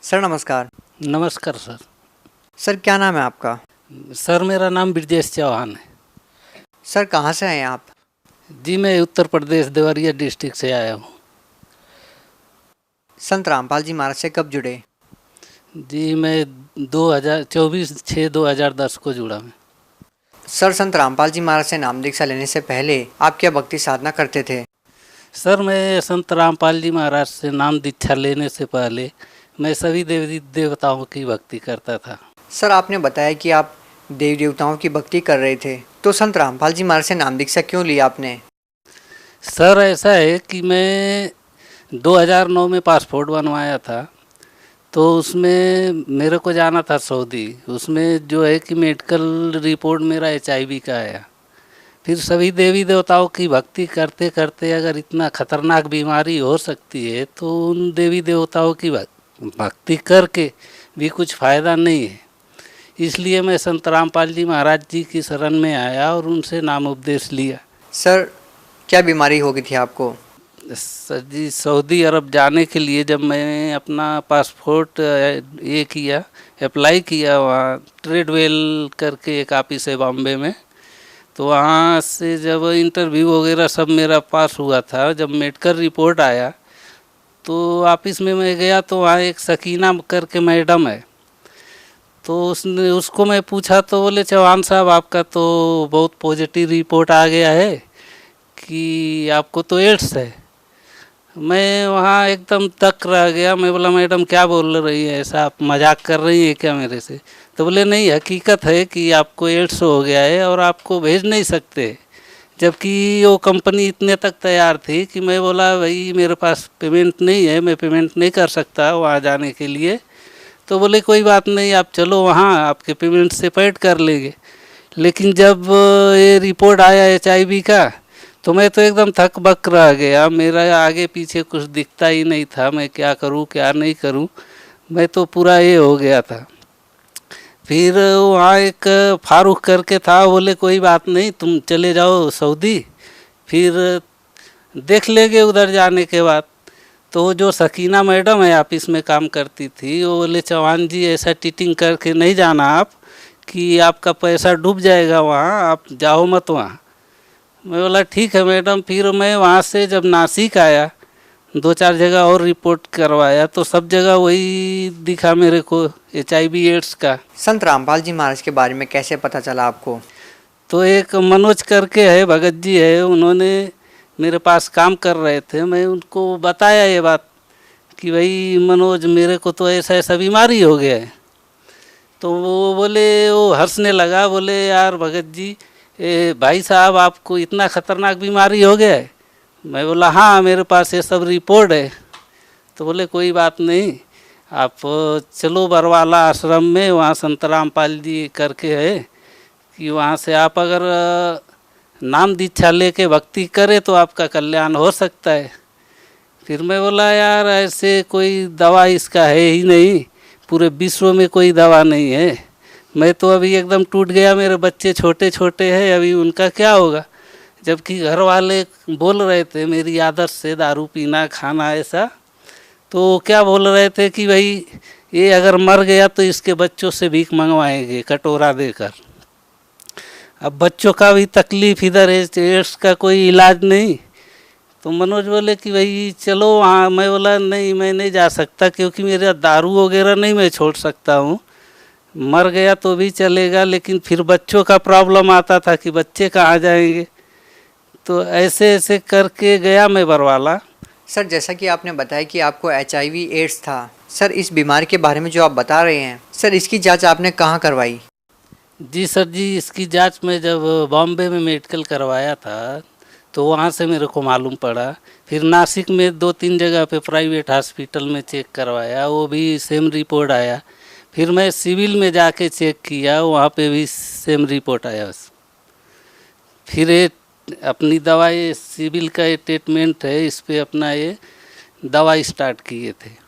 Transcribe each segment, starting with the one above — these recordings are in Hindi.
सर नमस्कार। नमस्कार सर। सर क्या नाम है आपका? सर मेरा नाम ब्रजेश चौहान है। सर कहाँ से हैं आप? जी मैं उत्तर प्रदेश देवरिया डिस्ट्रिक्ट से आया हूँ। संत रामपाल जी महाराज से कब जुड़े? जी मैं 2024/6/2010 को जुड़ा मैं। सर संत रामपाल जी महाराज से नाम दीक्षा लेने से पहले आप क्या भक्ति साधना करते थे? सर मैं संत रामपाल जी महाराज से नाम दीक्षा लेने से पहले मैं सभी देवी देवताओं की भक्ति करता था। सर आपने बताया कि आप देवी देवताओं की भक्ति कर रहे थे, तो संत रामपाल जी महाराज से नाम दीक्षा क्यों ली आपने? सर ऐसा है कि मैं 2009 में पासपोर्ट बनवाया था, तो उसमें मेरे को जाना था सऊदी। उसमें जो है कि मेडिकल रिपोर्ट मेरा HIV का आया। फिर सभी देवी देवताओं की भक्ति करते करते अगर इतना खतरनाक बीमारी हो सकती है तो उन देवी देवताओं की भक्ति करके भी कुछ फ़ायदा नहीं है। इसलिए मैं संत रामपाल जी महाराज जी की शरण में आया और उनसे नाम उपदेश लिया। सर क्या बीमारी हो गई थी आपको? सर जी सऊदी अरब जाने के लिए जब मैंने अपना पासपोर्ट अप्लाई किया, वहाँ ट्रेडवेल करके एक ऑफिस है बॉम्बे में, तो वहाँ से जब इंटरव्यू वगैरह सब मेरा पास हुआ था, जब मेडिकल रिपोर्ट आया तो ऑफिस में मैं गया तो वहाँ एक सकीना करके मैडम है, तो उसको मैं पूछा तो बोले चौहान साहब आपका तो बहुत पॉजिटिव रिपोर्ट आ गया है कि आपको तो एड्स है। मैं वहाँ एकदम तक रह गया। मैं बोला मैडम क्या बोल रही है, ऐसा आप मजाक कर रही है क्या मेरे से? तो बोले नहीं हकीकत है कि आपको एड्स हो गया है और आपको भेज नहीं सकते। जबकि वो कंपनी इतने तक तैयार थी कि मैं बोला भाई मेरे पास पेमेंट नहीं है, मैं पेमेंट नहीं कर सकता वहाँ जाने के लिए। तो बोले कोई बात नहीं, आप चलो वहाँ आपके पेमेंट से पेड कर लेंगे। लेकिन जब ये रिपोर्ट आया HIV का तो मैं तो एकदम थक बक रह गया। मेरा आगे पीछे कुछ दिखता ही नहीं था, मैं क्या करूं क्या नहीं करूं, मैं तो पूरा ये हो गया था। फिर वहाँ एक फारूक करके था, बोले कोई बात नहीं तुम चले जाओ सऊदी, फिर देख लेंगे उधर जाने के बाद। तो जो सकीना मैडम है ऑफिस में काम करती थी, वो बोले चौहान जी ऐसा टीटिंग करके नहीं जाना आप कि आपका पैसा डूब जाएगा, वहाँ आप जाओ मत वहाँ। मैं बोला ठीक है मैडम। फिर मैं वहाँ से जब नासिक आया 2-4 जगह और रिपोर्ट करवाया तो सब जगह वही दिखा मेरे को HIV एड्स का। संत रामपाल जी महाराज के बारे में कैसे पता चला आपको? तो एक मनोज करके है, भगत जी है, उन्होंने मेरे पास काम कर रहे थे। मैं उनको बताया ये बात कि भाई मनोज मेरे को तो ऐसा ऐसा बीमारी हो गया है। तो वो बोले, वो हंसने लगा, बोले यार भगत जी भाई साहब आपको इतना ख़तरनाक बीमारी हो गया है? मैं बोला हाँ मेरे पास ये सब रिपोर्ट है। तो बोले कोई बात नहीं, आप चलो बरवाला आश्रम में, वहाँ संत रामपाल जी करके है कि वहाँ से आप अगर नाम दीक्षा लेके भक्ति करें तो आपका कल्याण हो सकता है। फिर मैं बोला यार ऐसे कोई दवा इसका है ही नहीं, पूरे विश्व में कोई दवा नहीं है। मैं तो अभी एकदम टूट गया, मेरे बच्चे छोटे छोटे हैं, अभी उनका क्या होगा? जबकि घर वाले बोल रहे थे मेरी आदत से दारू पीना खाना ऐसा, तो क्या बोल रहे थे कि भाई ये अगर मर गया तो इसके बच्चों से भीख मंगवाएंगे कटोरा देकर। अब बच्चों का भी तकलीफ़ इधर है, एड्स का कोई इलाज नहीं। तो मनोज बोले कि भाई चलो वहाँ। मैं बोला नहीं मैं नहीं जा सकता, क्योंकि मेरा दारू वगैरह नहीं मैं छोड़ सकता हूँ। मर गया तो भी चलेगा, लेकिन फिर बच्चों का प्रॉब्लम आता था कि बच्चे कहाँ जाएंगे। तो ऐसे ऐसे करके गया मैं बरवाला। सर जैसा कि आपने बताया कि आपको HIV एड्स था, सर इस बीमारी के बारे में जो आप बता रहे हैं, सर इसकी जांच आपने कहाँ करवाई? जी सर जी, इसकी जांच में जब बॉम्बे में मेडिकल करवाया था तो वहाँ से मेरे को मालूम पड़ा। फिर नासिक में 2-3 जगह पे प्राइवेट हॉस्पिटल में चेक करवाया, वो भी सेम रिपोर्ट आया। फिर मैं सिविल में जाके चेक किया, वहाँ पे भी सेम रिपोर्ट आया बस। फिर ये अपनी दवा, ये सिविल का ये ट्रीटमेंट है, इस पे अपना ये दवा स्टार्ट किए थे।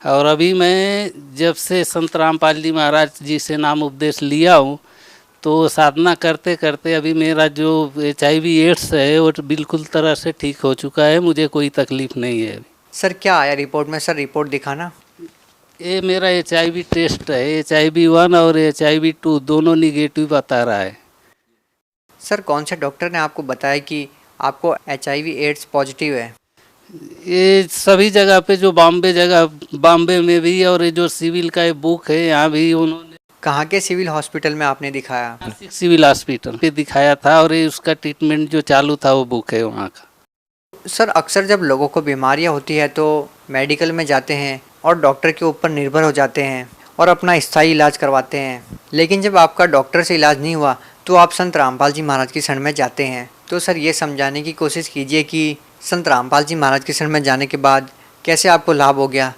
और अभी मैं जब से संत रामपाल जी महाराज जी से नाम उपदेश लिया हूँ तो साधना करते करते अभी मेरा जो HIV एड्स है वो बिल्कुल तरह से ठीक हो चुका है, मुझे कोई तकलीफ़ नहीं है अभी। सर क्या आया रिपोर्ट में? सर रिपोर्ट दिखाना। ये मेरा HIV टेस्ट है, HIV-1 और HIV-2 दोनों निगेटिव बता रहा है। सर कौन से डॉक्टर ने आपको बताया कि आपको HIV एड्स पॉजिटिव है? ये सभी जगह पे, जो बॉम्बे में भी, और ये जो सिविल का ये बुक है यहाँ भी उन्होंने, कहाँ के सिविल हॉस्पिटल में आपने दिखाया? नासिक सिविल हॉस्पिटल पे दिखाया था, और ये उसका ट्रीटमेंट जो चालू था वो बुक है वहाँ का। सर अक्सर जब लोगों को बीमारियां होती है तो मेडिकल में जाते हैं और डॉक्टर के ऊपर निर्भर हो जाते हैं और अपना स्थायी इलाज करवाते हैं, लेकिन जब आपका डॉक्टर से इलाज नहीं हुआ तो आप संत रामपाल जी महाराज की शरण में जाते हैं। तो सर ये समझाने की कोशिश कीजिए कि संत रामपाल जी महाराज की शरण में जाने के बाद कैसे आपको लाभ हो गया,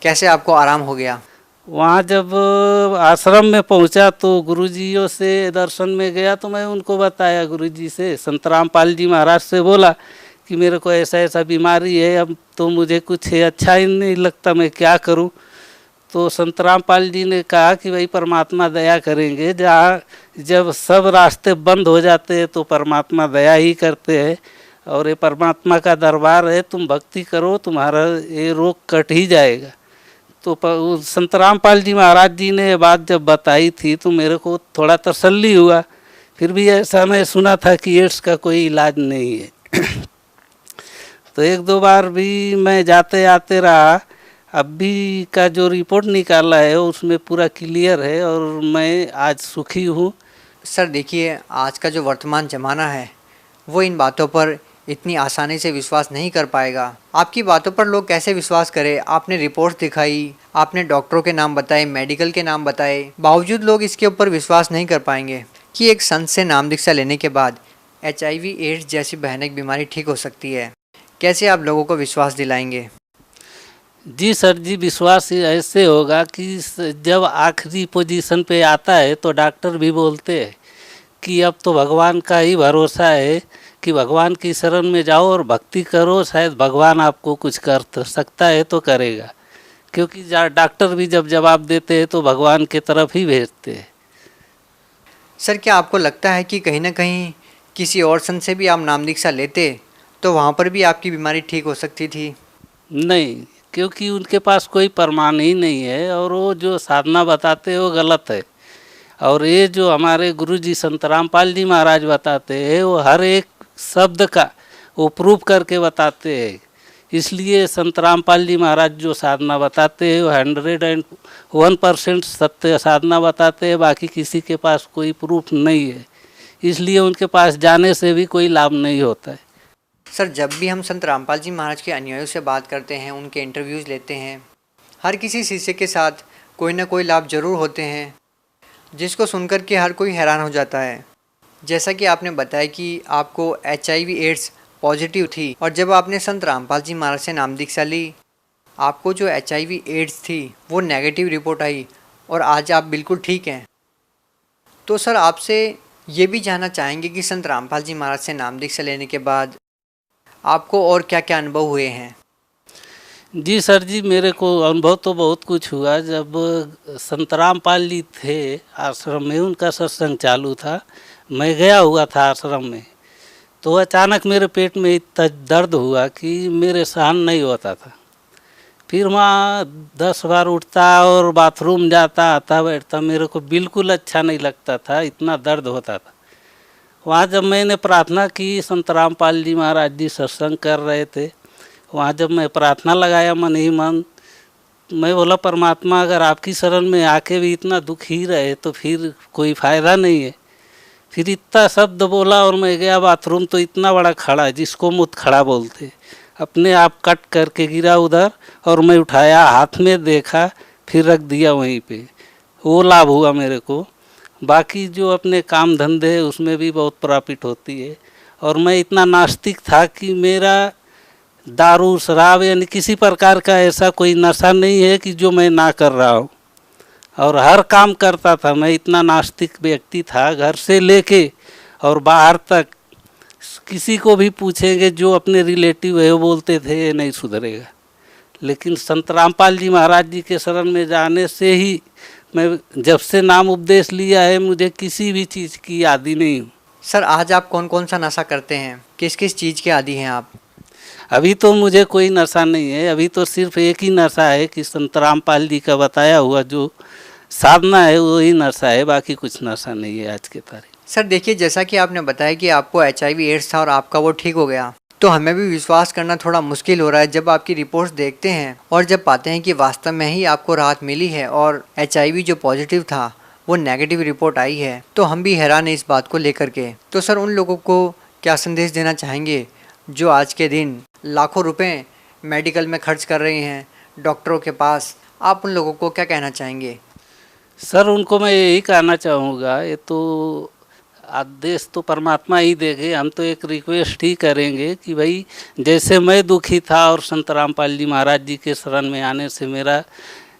कैसे आपको आराम हो गया। वहाँ जब आश्रम में पहुँचा तो गुरुजियों से दर्शन में गया, तो मैं उनको बताया, गुरुजी से, संत रामपाल जी महाराज से बोला कि मेरे को ऐसा ऐसा बीमारी है, अब तो मुझे कुछ अच्छा ही नहीं लगता, मैं क्या करूं। तो संत रामपाल जी ने कहा कि भाई परमात्मा दया करेंगे, जहाँ जब सब रास्ते बंद हो जाते हैं तो परमात्मा दया ही करते हैं, और ये परमात्मा का दरबार है, तुम भक्ति करो, तुम्हारा ये रोग कट ही जाएगा। तो संत रामपाल जी महाराज जी ने ये बात जब बताई थी तो मेरे को थोड़ा तसल्ली हुआ। फिर भी ऐसा मैं सुना था कि एड्स का कोई इलाज नहीं है। तो एक दो बार भी मैं जाते आते रहा। अभी का जो रिपोर्ट निकाला है उसमें पूरा क्लियर है और मैं आज सुखी हूँ। सर देखिए, आज का जो वर्तमान ज़माना है वो इन बातों पर इतनी आसानी से विश्वास नहीं कर पाएगा। आपकी बातों पर लोग कैसे विश्वास करें? आपने रिपोर्ट्स दिखाई, आपने डॉक्टरों के नाम बताए, मेडिकल के नाम बताए, बावजूद लोग इसके ऊपर विश्वास नहीं कर पाएंगे कि एक संत से नाम दीक्षा लेने के बाद HIV एड्स जैसी भयानक बीमारी ठीक हो सकती है। कैसे आप लोगों को विश्वास दिलाएंगे? जी सर जी, विश्वास ऐसे होगा कि जब आखिरी पोजीशन पे आता है तो डॉक्टर भी बोलते हैं कि अब तो भगवान का ही भरोसा है, कि भगवान की शरण में जाओ और भक्ति करो, शायद भगवान आपको कुछ कर सकता है तो करेगा। क्योंकि डॉक्टर भी जब जवाब देते हैं तो भगवान के तरफ ही भेजते हैं। सर क्या आपको लगता है कि कहीं ना कहीं किसी और संत से भी आप नाम दीक्षा लेते तो वहाँ पर भी आपकी बीमारी ठीक हो सकती थी? नहीं, क्योंकि उनके पास कोई प्रमाण ही नहीं है, और वो जो साधना बताते हैं वो गलत है। और ये जो हमारे गुरुजी संत रामपाल जी महाराज बताते हैं वो हर एक शब्द का वो प्रूफ करके बताते हैं। इसलिए संत रामपाल जी महाराज जो साधना बताते हैं वो 101% सत्य साधना बताते हैं, बाकी किसी के पास कोई प्रूफ नहीं है, इसलिए उनके पास जाने से भी कोई लाभ नहीं होता है। सर जब भी हम संत रामपाल जी महाराज के अनुयायियों से बात करते हैं, उनके इंटरव्यूज़ लेते हैं, हर किसी शिष्य के साथ कोई ना कोई लाभ ज़रूर होते हैं जिसको सुनकर के हर कोई हैरान हो जाता है। जैसा कि आपने बताया कि आपको HIV एड्स पॉजिटिव थी और जब आपने संत रामपाल जी महाराज से नाम दीक्षा ली, आपको जो HIV एड्स थी वो नेगेटिव रिपोर्ट आई और आज आप बिल्कुल ठीक हैं। तो सर आपसे ये भी जानना चाहेंगे कि संत रामपाल जी महाराज से नाम दीक्षा लेने के बाद आपको और क्या क्या अनुभव हुए हैं? जी सर जी, मेरे को अनुभव तो बहुत कुछ हुआ। जब संत रामपाल जी थे आश्रम में, उनका सत्संग चालू था, मैं गया हुआ था आश्रम में, तो अचानक मेरे पेट में इतना दर्द हुआ कि मेरे सहन नहीं होता था। फिर वहाँ 10 बार उठता और बाथरूम जाता, आता बैठता, मेरे को बिल्कुल अच्छा नहीं लगता था, इतना दर्द होता था। वहाँ जब मैंने प्रार्थना की, संत रामपाल जी महाराज जी सत्संग कर रहे थे, वहाँ जब मैं प्रार्थना लगाया मन ही मन, मैं बोला परमात्मा अगर आपकी शरण में आके भी इतना दुख ही रहे तो फिर कोई फ़ायदा नहीं है। फिर इतना शब्द बोला और मैं गया बाथरूम, तो इतना बड़ा खड़ा, जिसको मुत खड़ा बोलते, अपने आप कट करके गिरा उधर, और मैं उठाया, हाथ में देखा, फिर रख दिया वहीं पे। वो लाभ हुआ मेरे को। बाकी जो अपने काम धंधे है उसमें भी बहुत प्रॉफिट होती है। और मैं इतना नास्तिक था कि मेरा दारू शराब यानी किसी प्रकार का ऐसा कोई नशा नहीं है कि जो मैं ना कर रहा हूँ, और हर काम करता था। मैं इतना नास्तिक व्यक्ति था, घर से लेके और बाहर तक किसी को भी पूछेंगे जो अपने रिलेटिव है वो बोलते थे ये नहीं सुधरेगा। लेकिन संत रामपाल जी महाराज जी के शरण में जाने से ही मैं जब से नाम उपदेश लिया है, मुझे किसी भी चीज़ की आदी नहीं हूँ। सर आज आप कौन कौन सा नशा करते हैं? किस किस चीज़ के आदी हैं आप? अभी तो मुझे कोई नशा नहीं है, अभी तो सिर्फ एक ही नशा है कि संत रामपाल जी का बताया हुआ जो साधना है वही नशा है, बाकी कुछ नशा नहीं है आज के तारीख। सर देखिए, जैसा कि आपने बताया कि आपको HIV एड्स था और आपका वो ठीक हो गया, तो हमें भी विश्वास करना थोड़ा मुश्किल हो रहा है जब आपकी रिपोर्ट्स देखते हैं और जब पाते हैं कि वास्तव में ही आपको राहत मिली है और HIV जो पॉजिटिव था वो नेगेटिव रिपोर्ट आई है, तो हम भी हैरान हैं इस बात को लेकर के। तो सर उन लोगों को क्या संदेश देना चाहेंगे जो आज के दिन लाखों रुपए मेडिकल में खर्च कर रहे हैं डॉक्टरों के पास, आप उन लोगों को क्या कहना चाहेंगे? सर उनको मैं यही कहना चाहूँगा, ये तो आदेश तो परमात्मा ही देंगे, हम तो एक रिक्वेस्ट ही करेंगे कि भाई जैसे मैं दुखी था और संत रामपाल जी महाराज जी के शरण में आने से मेरा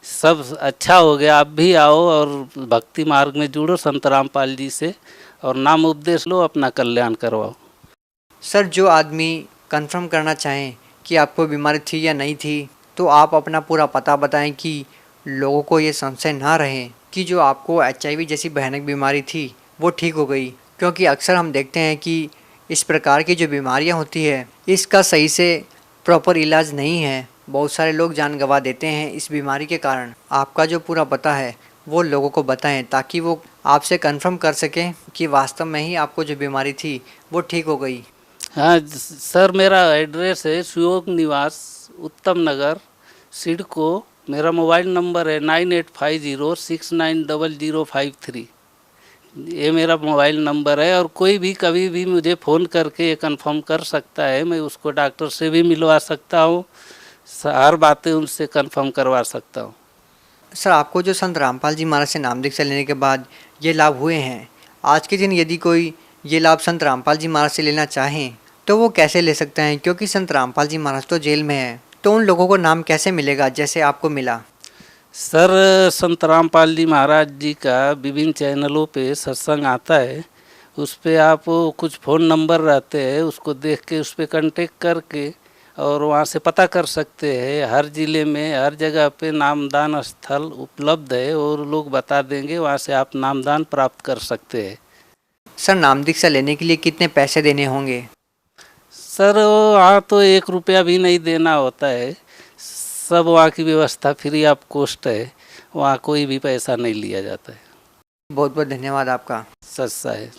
सब अच्छा हो गया, आप भी आओ और भक्ति मार्ग में जुड़ो संत रामपाल जी से और नाम उपदेश लो, अपना कल्याण करवाओ। सर जो आदमी कंफर्म करना चाहें कि आपको बीमारी थी या नहीं थी, तो आप अपना पूरा पता बताएं कि लोगों को ये संशय ना रहे कि जो आपको HIV जैसी भयानक बीमारी थी वो ठीक हो गई, क्योंकि अक्सर हम देखते हैं कि इस प्रकार की जो बीमारियां होती है इसका सही से प्रॉपर इलाज नहीं है, बहुत सारे लोग जान गंवा देते हैं इस बीमारी के कारण। आपका जो पूरा पता है वो लोगों को बताएं ताकि वो आपसे कंफर्म कर सकें कि वास्तव में ही आपको जो बीमारी थी वो ठीक हो गई। हाँ सर, मेरा एड्रेस है सुयोग निवास, उत्तम नगर, सिडको। मेरा मोबाइल नंबर है 9850690053। ये मेरा मोबाइल नंबर है और कोई भी कभी भी मुझे फ़ोन करके ये कंफर्म कर सकता है, मैं उसको डॉक्टर से भी मिलवा सकता हूँ, हर बातें उनसे कंफर्म करवा सकता हूँ। सर आपको जो संत रामपाल जी महाराज से नाम दीक्षा लेने के बाद ये लाभ हुए हैं, आज के दिन यदि कोई ये लाभ संत रामपाल जी महाराज से लेना चाहें तो वो कैसे ले सकते हैं? क्योंकि संत रामपाल जी महाराज तो जेल में है, तो उन लोगों को नाम कैसे मिलेगा जैसे आपको मिला? सर संत रामपाल जी महाराज जी का विभिन्न चैनलों पे सत्संग आता है, उस पर आप कुछ फ़ोन नंबर रहते हैं उसको देख के उस पर कांटेक्ट करके और वहाँ से पता कर सकते हैं। हर ज़िले में हर जगह पे नामदान स्थल उपलब्ध है और लोग बता देंगे, वहाँ से आप नामदान प्राप्त कर सकते हैं। सर नाम दीक्षा लेने के लिए कितने पैसे देने होंगे? सर वहाँ तो 1 रुपया भी नहीं देना होता है, सब वहाँ की व्यवस्था फ्री ऑफ कॉस्ट है, वहाँ कोई भी पैसा नहीं लिया जाता है। बहुत बहुत धन्यवाद आपका। सच्चा है।